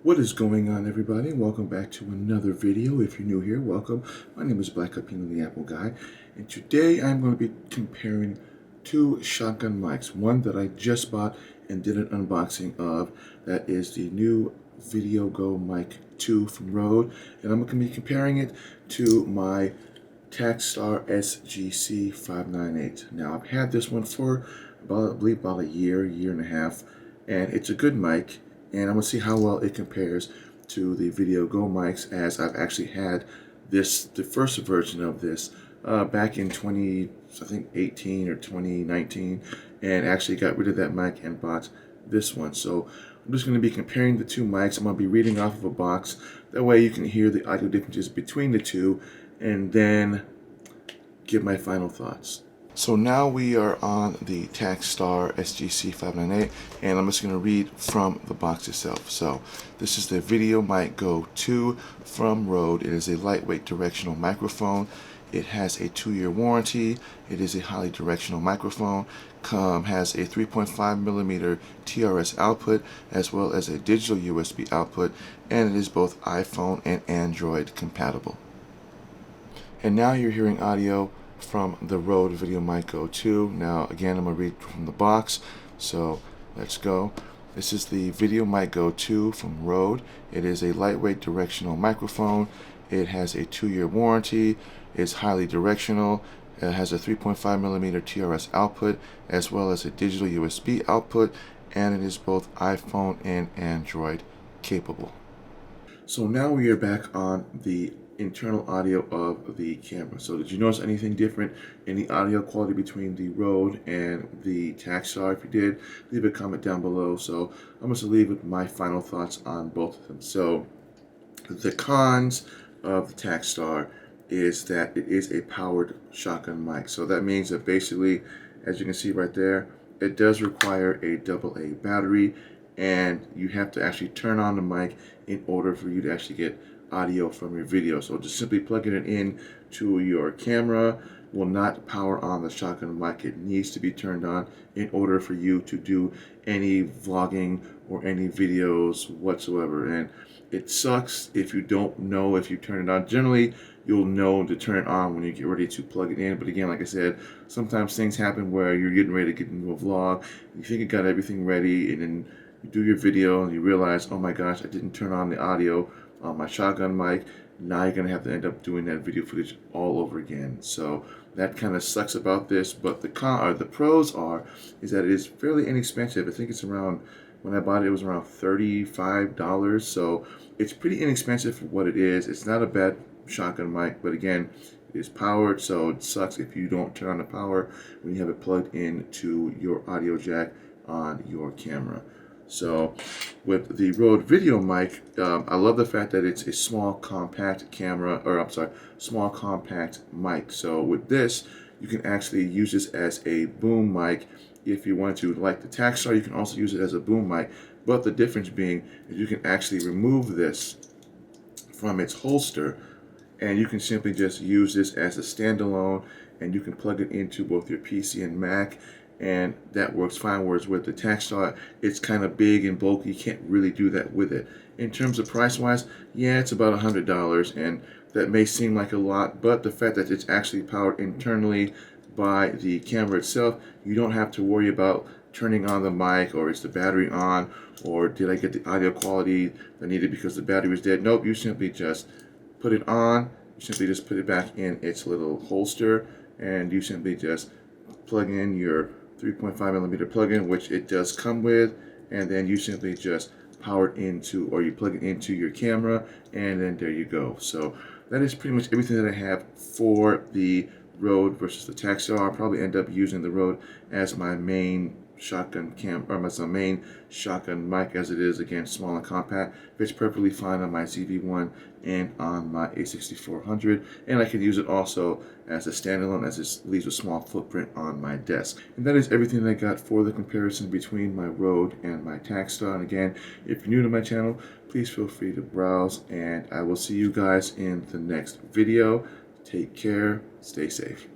What is going on, everybody? Welcome back to another video. If you're new here, welcome. My name is Black Capino, the Apple Guy, and today I'm going to be comparing two shotgun mics. One that I just bought and did an unboxing of. That is the new VideoGo Mic 2 from Rode, and I'm going to be comparing it to my Takstar SGC-598. Now, I've had this one for I believe about a year and a half, and it's a good mic. And I'm going to see how well it compares to the VideoGo mics, as I've actually had the first version of this back in 2018 or 2019, and actually got rid of that mic and bought this one. So I'm just going to be comparing the two mics. I'm going to be reading off of a box. That way you can hear the audio differences between the two, and then give my final thoughts. So now we are on the Takstar SGC-598, and I'm just going to read from the box itself. So this is the Videomic Go 2 from Rode. It is a lightweight directional microphone. It has a 2-year warranty. It is a highly directional microphone. Has a 3.5mm TRS output as well as a digital USB output, and it is both iPhone and Android compatible. And now you're hearing audio from the Rode Videomic Go 2. Now again, I'm going to read from the box, so let's go. This is the Videomic Go 2 from Rode. It is a lightweight directional microphone. It has a 2-year warranty. It's highly directional. It has a 3.5mm TRS output as well as a digital USB output, and it is both iPhone and Android capable. So now we are back on the internal audio of the camera. So did you notice anything different in the audio quality between the Rode and the Takstar? If you did, leave a comment down below. So I'm going to leave with my final thoughts on both of them. So the cons of the Takstar is that it is a powered shotgun mic. So that means that basically, as you can see right there, it does require a AA battery, and you have to actually turn on the mic in order for you to actually get audio from your video. So just simply plugging it in to your camera will not power on the shotgun mic. It needs to be turned on in order for you to do any vlogging or any videos whatsoever. And it sucks if you don't know if you turn it on. Generally, you'll know to turn it on when you get ready to plug it in. But again, like I said, sometimes things happen where you're getting ready to get into a vlog, you think you got everything ready, and then you do your video and you realize, oh my gosh, I didn't turn on the audio on my shotgun mic. Now you're gonna have to end up doing that video footage all over again. So that kind of sucks about this. But the pros is that it is fairly inexpensive. I think it's around, when I bought it, it was around $35. So it's pretty inexpensive for what it is. It's not a bad shotgun mic, but again, it is powered, so it sucks if you don't turn on the power when you have it plugged into your audio jack on your camera. So with the Rode Videomic, I love the fact that it's a small compact camera, or I'm sorry, small compact mic. So with this, you can actually use this as a boom mic if you want to. Like the Takstar, you can also use it as a boom mic, but the difference being is you can actually remove this from its holster, and you can simply just use this as a standalone, and you can plug it into both your PC and Mac, and that works fine. Whereas with the Takstar, it's kind of big and bulky. You can't really do that with it. In terms of price wise, yeah, it's about $100, and that may seem like a lot, but the fact that it's actually powered internally by the camera itself, you don't have to worry about turning on the mic, or is the battery on, or did I get the audio quality I needed because the battery was dead. Nope, you simply just put it on, you simply just put it back in its little holster, and you simply just plug in your 3.5mm plug-in, which it does come with, and then you simply just power it into, or you plug it into your camera, and then there you go. So that is pretty much everything that I have for the Rode versus the Takstar. I'll probably end up using the Rode as my main shotgun as a main shotgun mic, as it is, again, small and compact. Fits perfectly fine on my ZV-1 and on my A6400, and I can use it also as a standalone, as it leaves a small footprint on my desk. And that is everything that I got for the comparison between my Rode and my Takstar. And again, if you're new to my channel, please feel free to browse, and I will see you guys in the next video. Take care, stay safe.